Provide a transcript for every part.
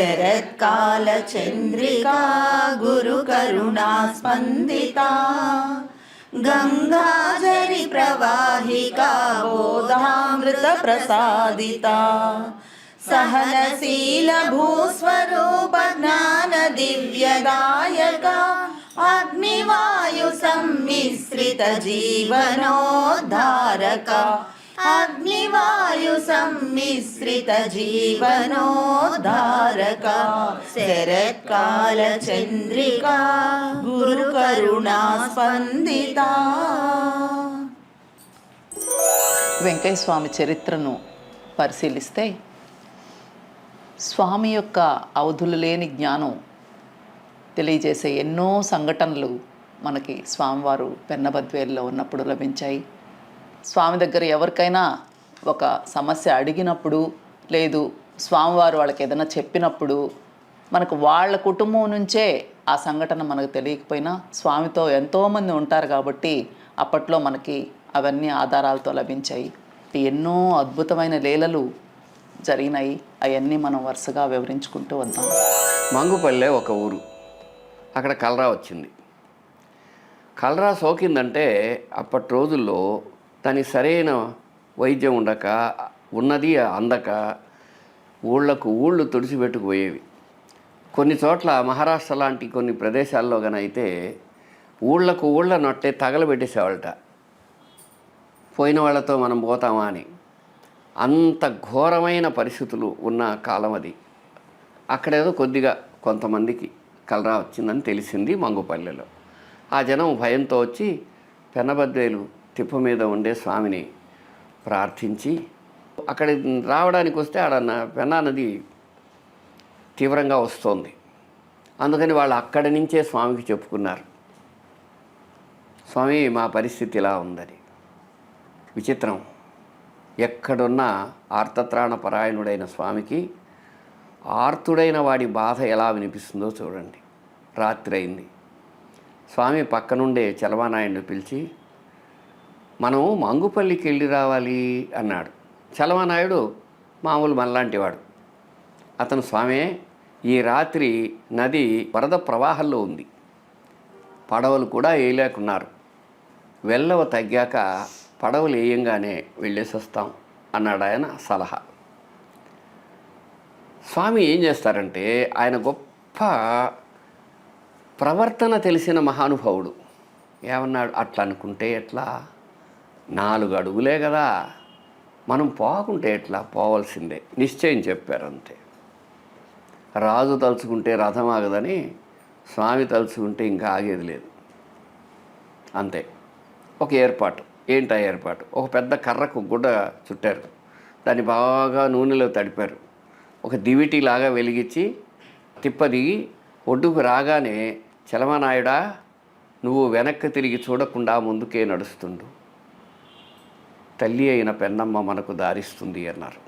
శరత్కాలచంద్రికా గురుకరుణా స్పందితా గంగాజరి ప్రవాహికా బోధామృత ప్రసాదితా సహనశీల భూస్వరూప జ్ఞాన దివ్యదాయకా అగ్నివాయు సమ్మిశ్రిత జీవనోద్ధారకా అగ్నివాయు సమ్మిశ్రిత జీవనోద్ధారకా శరత్కాల చంద్రికా గురు కరుణా స్పందితా. వెంకయ్య స్వామి చరిత్రను పరిశీలిస్తే స్వామి యొక్క అవధులు లేని జ్ఞానం తెలియజేసే ఎన్నో సంఘటనలు మనకి స్వామివారు పెన్నబద్వేలులో ఉన్నప్పుడు లభించాయి. స్వామి దగ్గర ఎవరికైనా ఒక సమస్య అడిగినప్పుడు, లేదు స్వామివారు వాళ్ళకి ఏదైనా చెప్పినప్పుడు మనకు వాళ్ళ కుటుంబం నుంచే ఆ సంఘటన మనకు తెలియకపోయినా స్వామితో ఎంతోమంది ఉంటారు కాబట్టి అప్పట్లో మనకి అవన్నీ ఆధారాలతో లభించాయి. ఎన్నో అద్భుతమైన లీలలు జరిగినాయి. అవన్నీ మనం వరుసగా వివరించుకుంటూ వద్దాం. మంగుపల్లె ఒక ఊరు. అక్కడ కలరా వచ్చింది. కలరా సోకిందంటే అప్పటి రోజుల్లో దానికి సరైన వైద్యం ఉండక, ఉన్నది అందక ఊళ్ళు తుడిచిపెట్టుకుపోయేవి. కొన్ని చోట్ల మహారాష్ట్ర లాంటి కొన్ని ప్రదేశాల్లో అయితే ఊళ్ళ నొట్టే తగలబెట్టేసేవాళ్ళట, పోయిన వాళ్ళతో మనం పోతామా అని. అంత ఘోరమైన పరిస్థితులు ఉన్న కాలం అది. అక్కడేదో కొద్దిగా కొంతమందికి కలరా వచ్చిందని తెలిసింది మంగుపల్లెలో. ఆ జనం భయంతో వచ్చి పెన్నబద్వేలు తిప్ప మీద ఉండే స్వామిని ప్రార్థించి అక్కడ రావడానికి వస్తే ఆడ పెన్నా నది తీవ్రంగా వస్తోంది. అందుకని వాళ్ళు అక్కడి నుంచే స్వామికి చెప్పుకున్నారు, స్వామి మా పరిస్థితి ఇలా ఉందని. విచిత్రం, ఎక్కడున్నా ఆర్తత్రాణ పరాయణుడైన స్వామికి ఆర్తుడైన వాడి బాధ ఎలా వినిపిస్తుందో చూడండి. రాత్రి అయింది. స్వామి పక్కనుండే చలవానాయుడిని పిలిచి, మనం మంగుపల్లికి వెళ్ళి రావాలి అన్నాడు. చలవానాయుడు మామూలు మనలాంటివాడు. అతను, స్వామి ఈ రాత్రి నది వరద ప్రవాహంలో ఉంది, పడవలు కూడా వేయలేకున్నారు, వెల్లవ తగ్గాక పడవలు వేయంగానే వెళ్ళేసి వస్తాం అన్నాడు ఆయన సలహా. స్వామి ఏం చేస్తారంటే, ఆయన గొప్ప ప్రవర్తన తెలిసిన మహానుభావుడు. ఏమన్నాడు, అట్లా అనుకుంటే ఎట్లా, 4 అడుగులే కదా, మనం పోకుంటే ఎట్లా, పోవాల్సిందే నిశ్చయం చెప్పారు. అంతే. రాజు తలుచుకుంటే రథం ఆగదని స్వామి తలుచుకుంటే ఇంకా ఆగేది లేదు. అంతే. ఒక ఏర్పాటు. ఏంటా ఏర్పాటు? ఒక పెద్ద కర్రకు గుడ్డ చుట్టారు, దాన్ని బాగా నూనెలో తడిపారు, ఒక దివిటీలాగా వెలిగించి తిప్ప దిగి ఒడ్డుకు రాగానే, చలమనాయుడా నువ్వు వెనక్కి తిరిగి చూడకుండా ముందుకే నడుస్తుండు, తల్లి అయిన పెన్నమ్మ మనకు దారిస్తుంది అన్నారు.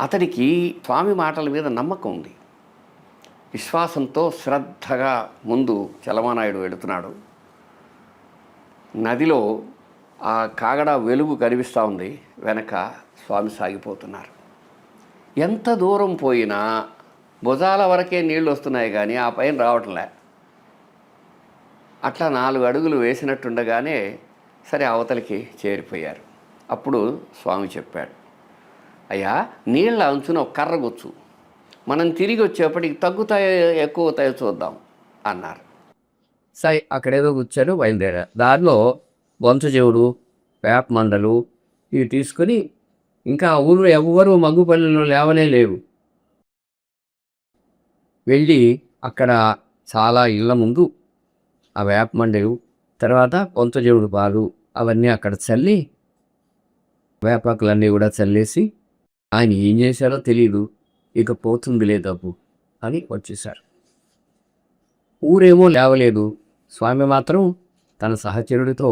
అతడికి స్వామి మాటల మీద నమ్మకం ఉంది. విశ్వాసంతో శ్రద్ధగా ముందు చలమనాయుడు వెళుతున్నాడు. నదిలో ఆ కాగడ వెలుగు కనిపిస్తూ ఉంది, వెనక స్వామి సాగిపోతున్నారు. ఎంత దూరం పోయినా భుజాల వరకే నీళ్ళు వస్తున్నాయి కానీ ఆ పైన రావట్లే. అట్లా 4 అడుగులు వేసినట్టుండగానే సరే అవతలికి చేరిపోయారు. అప్పుడు స్వామి చెప్పాడు, అయ్యా నీళ్ళ అంచున ఒక కర్ర గుచ్చు, మనం తిరిగి వచ్చేప్పటికి తగ్గుతాయో ఎక్కువ అవుతాయో చూద్దాం అన్నారు. సై అక్కడేదో కూర్చారు, బయలుదేరారు. దారిలో బొంచజెవుడు, వేప మండలు ఇవి తీసుకొని, ఇంకా ఊరు ఎవ్వరూ మగ్గుపల్లిలో లేవనే లేవు. వెళ్ళి అక్కడ చాలా ఇళ్ళ ముందు ఆ వేప మండలు, తర్వాత బొంచజెవుడు పాలు అవన్నీ అక్కడ చల్లి, వేపాకులన్నీ కూడా చల్లేసి, ఆయన ఏం చేశారో తెలియదు, ఇక పోతుందిలే డబ్బు అని వచ్చేశారు. ఊరేమో లేవలేదు. స్వామి మాత్రం తన సహచరుడితో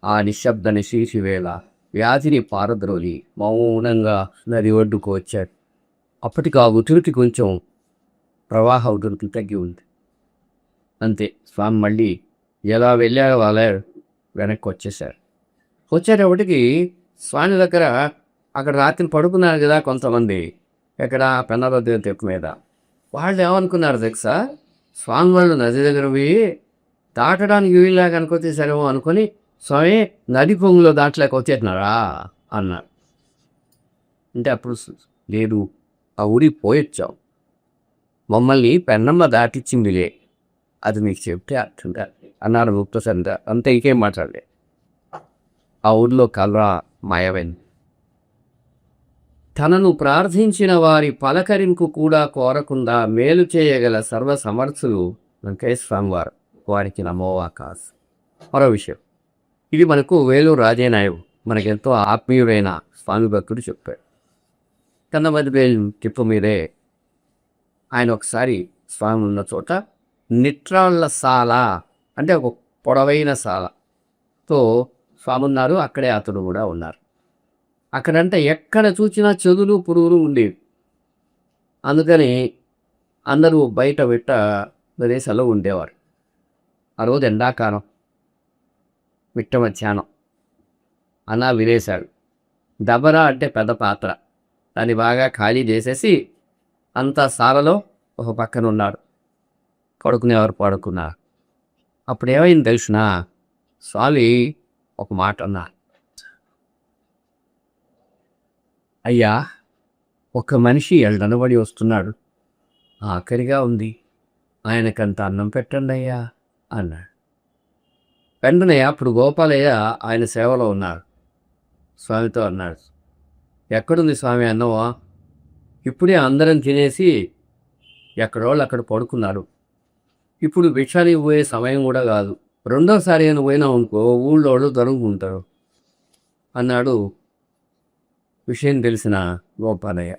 ఆ నిశ్శబ్ద నిశీషి వేళ వ్యాధిని పారద్రోలి మౌనంగా నది ఒడ్డుకు వచ్చాడు. అప్పటికి ఆ ఉధృతి కొంచెం ప్రవాహ ఉధృతి తగ్గి ఉంది. అంతే. స్వామి మళ్ళీ ఎలా వెళ్ళారో అలా వెనక్కి వచ్చేసారు. వచ్చేటప్పటికి స్వామి దగ్గర అక్కడ రాత్రి పడుకున్నారు కదా కొంతమంది, ఎక్కడ పెన్నబద్ద తెప్పు మీద. వాళ్ళు ఏమనుకున్నారు తెలుసా, స్వామి వాళ్ళు నది దగ్గర పోయి దాటడానికి వీళ్ళలాగా అనుకోతే సరేమో అనుకొని స్వామి నది పొంగులో దాటలేక వచ్చేస్తున్నారా అన్నారు. అంటే అప్పుడు లేదు, ఆ ఊరికి పోయొచ్చాం, మమ్మల్ని పెన్నమ్మ దాటిచ్చిందిలే, అది మీకు చెప్తే అర్థం కాదు అన్నారు ముక్తసరిత. అంతే, ఇంకేం మాట్లాడలే. ఆ ఊర్లో కలరా మాయమైంది. తనను ప్రార్థించిన వారి పలకరింపు కూడా కోరకుండా మేలు చేయగల సర్వసమర్థులు వెంకయ్య స్వామివారు, వారికి నమోవాకాశ్. మరో విషయం, ఇది మనకు వేలూరు రాజేనాయుడు, మనకెంతో ఆత్మీయుడైన స్వామి భక్తుడు చెప్పాడు. కన్నమదివేలు తిప్పు మీదే ఆయన ఒకసారి స్వామి ఉన్న చోట నిట్రాళ్ల సాల అంటే ఒక పొడవైన సాలతో స్వామి ఉన్నారు. అక్కడే అతడు కూడా ఉన్నారు. అక్కడంటే ఎక్కడ చూసినా చెదులు పురుగులు ఉండేవి. అందుకని అందరూ బయట ప్రదేశాల్లో ఉండేవారు. ఆ రోజు ఎండాకాలం మిట్ట మధ్యాహ్నం అలా వినేశాడు. దబరా అంటే పెద్ద పాత్ర, దాన్ని బాగా ఖాళీ చేసేసి అంతా సాలలో ఒక పక్కన ఉన్నాడు. పడుకునేవారు పడుకున్నారు. అప్పుడు ఏమైంది తెలిసిన, స్వామి ఒక మాట అన్నారు. అయ్యా, ఒక మనిషి ఎళ్ళనబడి వస్తున్నాడు, ఆఖరిగా ఉంది, ఆయనకంత అన్నం పెట్టండి అయ్యా అన్నాడు. వెంటనే అప్పుడు గోపాలయ్య ఆయన సేవలో ఉన్నారు. స్వామితో అన్నాడు, ఎక్కడుంది స్వామి అన్నవా? ఇప్పుడే అందరం తినేసి ఎక్కడోళ్ళు అక్కడ పడుకున్నారు. ఇప్పుడు భిక్షానికి పోయే సమయం కూడా కాదు. రెండోసారి అయినా పోయినావు అనుకో, ఊళ్ళో వాళ్ళు దొరుకుతుంటారు అన్నాడు విషయం తెలిసిన గోపాలయ్య.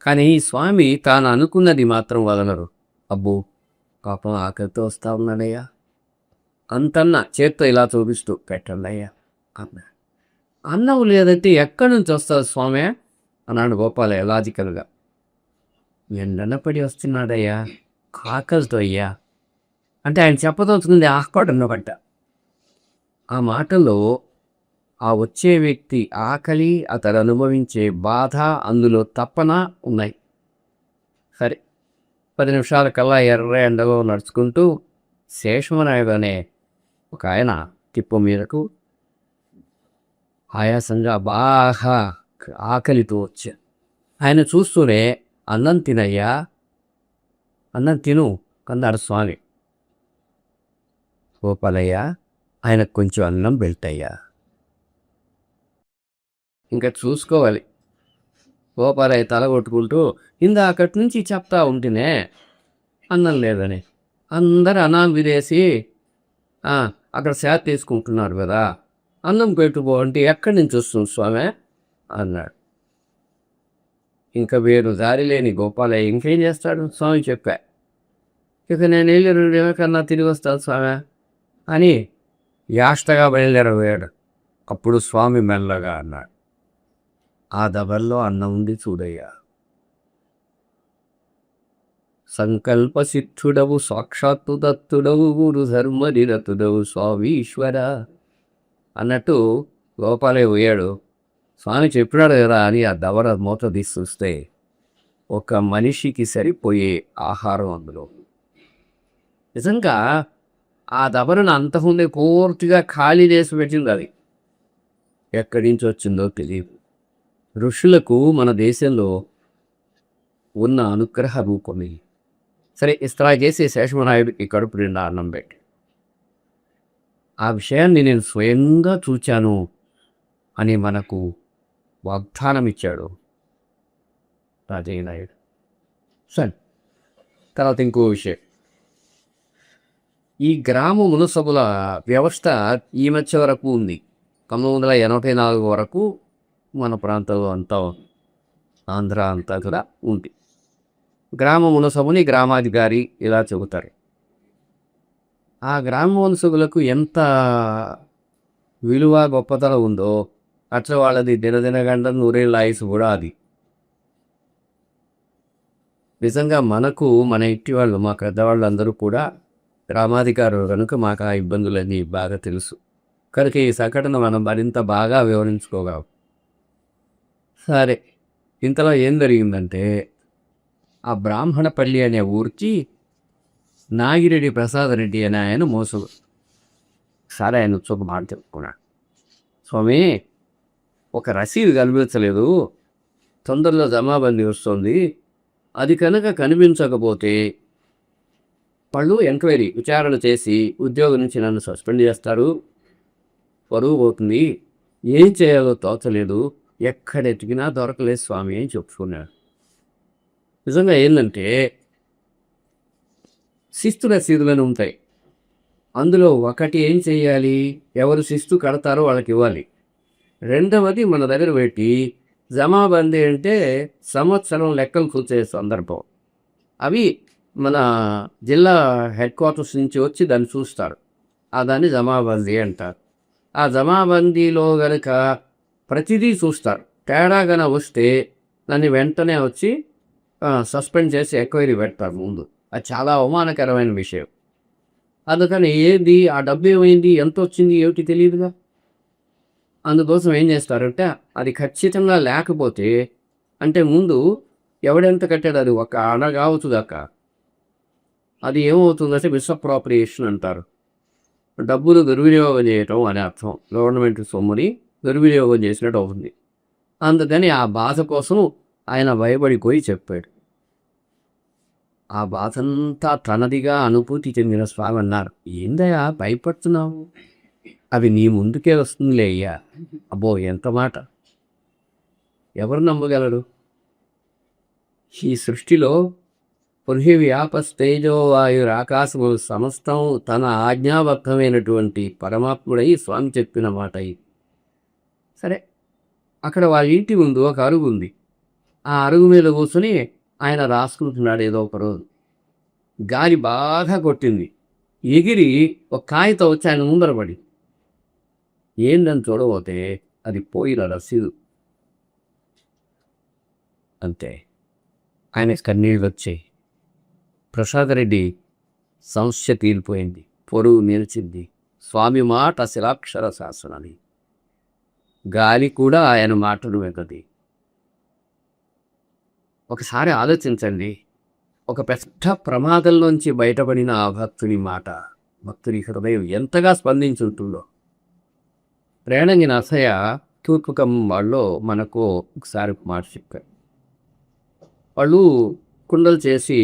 కానీ స్వామి తాను అనుకున్నది మాత్రం వదలరు. అబ్బో పాపం ఆకలితో వస్తా ఉన్నాడయ్యా అంతన్నా చేత్తో ఇలా చూపిస్తూ పెట్టండి అయ్యా అన్నా. అన్నం లేదంటే ఎక్కడి నుంచి వస్తుంది స్వామి అన్నాడు గోపాలయ్య లాజికల్గా. ఎండన పడి వస్తున్నాడయ్యా, ఆకలితో అయ్యా అంటే ఆయన చెప్పదలుచుకుంది ఆహ్వాడన్న పట్ట. ఆ మాటలో ఆ వచ్చే వ్యక్తి ఆకలి, అతడు అనుభవించే బాధ, అందులో తపన ఉన్నాయి. సరే, 10 నిమిషాల కల్లా ఎర్ర ఎండలో నడుచుకుంటూ శేషమనాయుడు అనే ఒక ఆయన తిప్పు మీదకు ఆయాసంగా బాగా ఆకలితో వచ్చారు. ఆయన చూస్తూనే అన్నం తినయ్యా, అన్నం తిను అన్నాడు స్వామి. గోపాలయ్య, ఆయనకు కొంచెం అన్నం పెడతయ్యా, ఇంకా చూసుకోవాలి. గోపాలయ్య తల కొట్టుకుంటూ ఇందాకటి నుంచి చెప్తా ఉంటేనే అన్నం లేదని, అందరు అన్నం విదేసి అక్కడ సేద తీసుకుంటున్నారు కదా, అన్నం పెట్టుకో అంటే ఎక్కడి నుంచి వస్తుంది స్వామి అన్నాడు. ఇంకా వేరు దారి లేని గోపాలయ్య ఇంకేం చేస్తాడు, స్వామి చెప్పా, ఇక నేను వెళ్ళి 2 రోజుల కన్నా తిరిగి వస్తాను స్వామి అని యాష్టగా బయలుదేరబోయాడు. అప్పుడు స్వామి మెల్లగా అన్నాడు, ఆ దబర్లో అన్నం ఉంది చూడయ్యా, సంకల్ప సిద్ధుడవు, సాక్షాత్తు దత్తుడవు, గురు ధర్మ నిరతుడవు స్వామి ఈశ్వర అన్నట్టు గోపాలయ్య పోయాడు. స్వామి చెప్పినాడు కదా అని ఆ దవర మూత తీసి చూస్తే ఒక మనిషికి సరిపోయే ఆహారం అందులో. నిజంగా ఆ దబరను అంతకుముందే పూర్తిగా ఖాళీ చేసి పెట్టింది. అది ఎక్కడి నుంచి వచ్చిందో తెలియదు. ఋషులకు మన దేశంలో ఉన్న అనుగ్రహ రూపమే. సరే, ఇస్త్రా చేసి శేషమనాయుడికి కడుపు నిండా అన్నం పెట్టి, ఆ విషయాన్ని నేను స్వయంగా చూచాను అని మనకు వాగ్దానం ఇచ్చాడు రాజయ్య నాయుడు. సరే, తర్వాత ఇంకో విషయం, ఈ గ్రామ మునసభుల వ్యవస్థ ఈ మధ్య వరకు ఉంది. 1984 వరకు మన ప్రాంతంలో అంతా, ఆంధ్ర అంతా కూడా ఉంది. గ్రామ మునసభని గ్రామాధికారి ఇలా చెబుతారు. ఆ గ్రామ మునసభులకు ఎంత విలువ గొప్పతనం ఉందో అట్లా వాళ్ళది దినదినగండం 100 ఆయుసు కూడా. అది నిజంగా మనకు మన ఇంటి వాళ్ళు, మా పెద్దవాళ్ళు అందరూ కూడా గ్రామాధికారులు కనుక మాకు ఆ ఇబ్బందులన్నీ బాగా తెలుసు. కనుక ఈ సంఘటన మనం మరింత బాగా వివరించుకోగలం. సరే, ఇంతలో ఏం జరిగిందంటే ఆ బ్రాహ్మణపల్లి అనే ఊరికి నాగిరెడ్డి ప్రసాదరెడ్డి అనే ఆయన మోసలు. సరే ఆయన వచ్చి ఒక మాట చెప్పుకున్నాడు, స్వామి ఒక రసీదు కనిపించలేదు, తొందరలో జమాబందీ వస్తుంది, అది కనుక కనిపించకపోతే వాళ్ళు ఎంక్వైరీ విచారణ చేసి ఉద్యోగం నుంచి నన్ను సస్పెండ్ చేస్తారు, పరువు పోతుంది, ఏం చేయాలో తోచలేదు, ఎక్కడ ఎతికినా దొరకలేదు స్వామి అని చెప్పుకున్నాడు. నిజంగా ఏంటంటే శిస్తు రసీదులని ఉంటాయి, అందులో ఒకటి ఏం చేయాలి, ఎవరు శిస్తు కడతారో వాళ్ళకి ఇవ్వాలి. రెండవది మన దగ్గర పెట్టి జమాబందీ అంటే సంవత్సరం లెక్కలు కూర్చే సందర్భం, అవి మన జిల్లా హెడ్ క్వార్టర్స్ నుంచి వచ్చి దాన్ని చూస్తారు, దాన్ని జమాబందీ అంటారు. ఆ జమాబందీలో కనుక ప్రతిదీ చూస్తారు, తేడా కనుక వస్తే దాన్ని వెంటనే వచ్చి సస్పెండ్ చేసి ఎంక్వైరీ పెడతారు ముందు. అది చాలా అవమానకరమైన విషయం. అందుకని ఏది ఆ డబ్బు ఏమైంది, ఎంత వచ్చింది, ఏమిటి తెలియదుగా. అందుకోసం ఏం చేస్తారంటే అది ఖచ్చితంగా లేకపోతే, అంటే ముందు ఎవడెంత కట్టాడు అది ఒక అణ కావచ్చు దాకా, అది ఏమవుతుందంటే మిస్అప్రాప్రియేషన్ అంటారు. డబ్బులు దుర్వినియోగం చేయటం అనే అర్థం. గవర్నమెంట్ సొమ్ముని దుర్వినియోగం చేసినట్టు అవుతుంది. అందుకని ఆ బాధ కోసం ఆయన భయపడిపోయి చెప్పాడు. ఆ బాధంతా తనదిగా అనుభూతి చెందిన స్వామి అన్నారు, ఏందయ్యా భయపడుతున్నావు, అవి నీ ముందుకే వస్తుందిలే అయ్యా. అబ్బో ఎంత మాట, ఎవరు నమ్మగలరు? ఈ సృష్టిలో పృథివీ ఆపస్తేజో వాయురాకాశములు సమస్తం తన ఆజ్ఞాబద్ధమైనటువంటి పరమాత్ముడై స్వామి చెప్పిన మాట ఇది. సరే, అక్కడ వాళ్ళ ఇంటి ముందు ఒక అరుగు ఉంది. ఆ అరుగు మీద కూర్చొని ఆయన రాసుకుంటున్నాడు. ఏదో ఒక రోజు గాలి బాగా కొట్టింది, ఎగిరి ఒక కాగితం వచ్చి ఆయన ముందరపడి, ఏందని చూడబోతే అది పోయిన రసీదు. అంతే, ఆయన కన్నీళ్ళు వచ్చాయి. ప్రసాదరెడ్డి సమస్య తీరిపోయింది, పొరుగు నిలిచింది. స్వామి మాట శిలాక్షర శాసనాన్ని, గాలి కూడా ఆయన మాటను వెగది. ఒకసారి ఆలోచించండి, ఒక పెద్ద ప్రమాదంలోంచి బయటపడిన ఆ భక్తుని మాట, భక్తుని హృదయం ఎంతగా స్పందించుంటుందో. రేణంగి నరసయ్య తూర్పుఖమ్మం వాళ్ళు మనకు ఒకసారి మాట చెప్పారు. వాళ్ళు కుండలు చేసి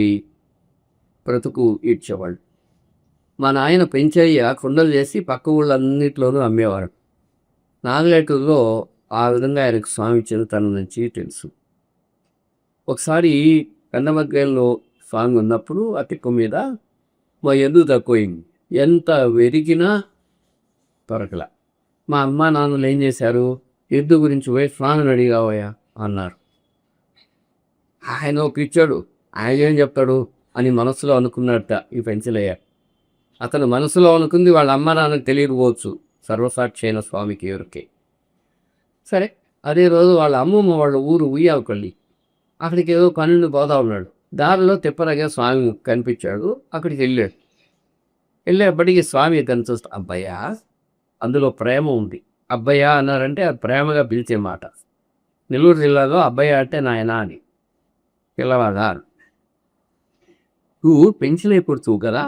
బ్రతుకు ఈడ్చేవాళ్ళు. మా నాయన పెంచయ్య కుండలు చేసి పక్క ఊళ్ళన్నింటిలోనూ అమ్మేవారు. నాగలేటుల్లో ఆ విధంగా ఆయనకు స్వామి చిన్నతనం నుంచి తెలుసు. ఒకసారి కన్నమగ్గల్లో స్వామి ఉన్నప్పుడు ఆ తిక్కు మీద మా ఎద్దు తక్కువైంది, ఎంత వెరిగినా దొరకల. మా అమ్మ నాన్నలు ఏం చేశారు, ఎద్దు గురించి పోయి స్వామిని అడిగావయ్యా అన్నారు. ఆయన పిచ్చాడు, ఆయన ఏం చెప్తాడు అని మనసులో అనుకున్నట్ట ఈ పెంచలయ్య. అతను మనసులో అనుకుంది వాళ్ళ అమ్మ నాన్నకు తెలియకపోవచ్చు, సర్వసాక్షి అయిన స్వామికి ఎవరికే. సరే, అదే రోజు వాళ్ళ అమ్మమ్మ వాళ్ళ ఊరు ఉయ్యాలపల్లి, అక్కడికి ఏదో పన్నెండు పోతా ఉన్నాడు. దారిలో తిప్పరగా స్వామి కనిపించాడు. అక్కడికి వెళ్ళేప్పటికీ స్వామి తను చూస్తా, అబ్బయ్యా, అందులో ప్రేమ ఉంది. అబ్బయ్య అన్నారంటే అది ప్రేమగా పిలిచే మాట. నెల్లూరు జిల్లాలో అబ్బయ్య అంటే నాయన అని పిల్లవాడా. నువ్వు పెంచలేపుడుతావు కదా,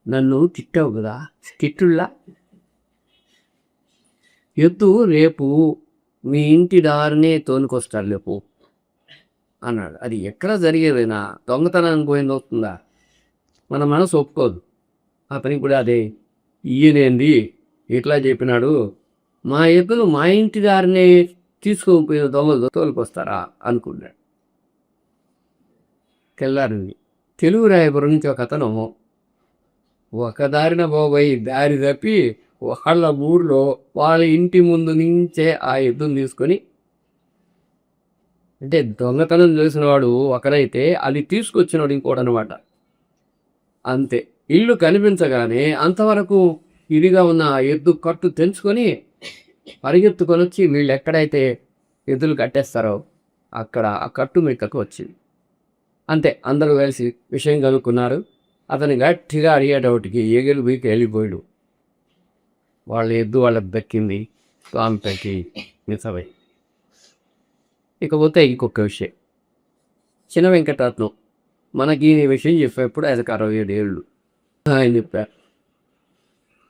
నన్ను తిట్టావు కదా, తిట్టుళ్ళా. ఎద్దు రేపు మీ ఇంటి దారినే తోలుకొస్తారు రేపు అన్నాడు. అది ఎక్కడ జరిగేదైనా దొంగతనానికి పోయింది వస్తుందా, మన మనసు ఒప్పుకోదు. అతనికి కూడా అదే, ఈయనేంది ఇట్లా చెప్పినాడు, మా ఎద్దులు మా ఇంటి దారినే తీసుకుపోయిన దొంగలు తోలుకొస్తారా అనుకున్నాడు. తెల్లారింది. తెలుగు రాయపురం నుంచి ఒక అతను ఒక దారిన పోయి దారి తప్పి వాళ్ళ ఊళ్ళో వాళ్ళ ఇంటి ముందు నుంచే ఆ ఎద్దును తీసుకొని, అంటే దొంగతనం చేసిన వాడు ఒకరైతే అది తీసుకొచ్చినాడు ఇంకోటి అనమాట. అంతే, ఇల్లు కనిపించగానే అంతవరకు ఇదిగా ఉన్న ఎద్దు కట్టు తెంచుకొని పరిగెత్తుకొని వచ్చి వీళ్ళు ఎక్కడైతే ఎద్దులు కట్టేస్తారో అక్కడ ఆ కట్టు మెక్కకు వచ్చింది. అంతే, అందరూ కలిసి విషయం కనుక్కున్నారు. అతను గట్టిగా అడిగేటప్పటికి ఎగిరి బీకి వెళ్ళిపోయాడు. వాళ్ళ ఎద్దు వాళ్ళకి దక్కింది, స్వామి పెట్టి మిసవై. ఇకపోతే ఇంకొక విషయం, చిన్న వెంకటరత్నం మనకి ఈ విషయం చెప్పేప్పుడు ఆయనకు 67 ఏళ్ళు. ఆయన చెప్పారు,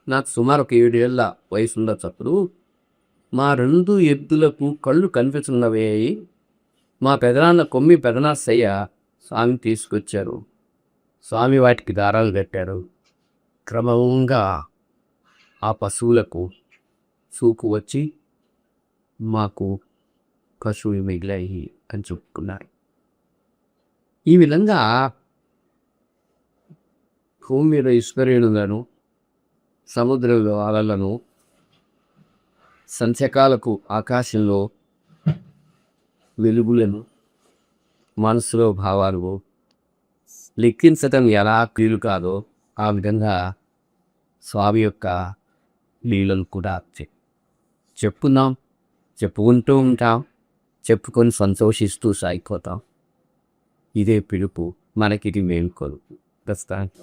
నాకు సుమారు ఒక 7 ఏళ్ళ వయసు ఉండొచ్చప్పుడు మా 2 ఎద్దులకు కళ్ళు కనిపిస్తున్నవే, మా పెదనాన్న కొమ్మి పెదనాసయ్య స్వామి తీసుకొచ్చారు. స్వామి వాటికి దారాలు కట్టారు. క్రమంగా ఆ పశువులకు సూకు వచ్చి మాకు కసువు మిగిలాయి అని చెప్పుకున్నారు. ఈ విధంగా భూమి మీద ఈశ్వరులను, సముద్రంలో అలలను, సంచకాలకు ఆకాశంలో వెలుగులను, మనసులో భావాలు లెక్కించటం ఎలా వీలు కాదో ఆ విధంగా స్వామి యొక్క లీలలు కూడా చెప్పుకుంటూ ఉంటాం, చెప్పుకొని సంతోషిస్తూ సాగిపోతాం. ఇదే పిలుపు, మనకిది మేలుకొలుపు. ప్రస్తుతానికి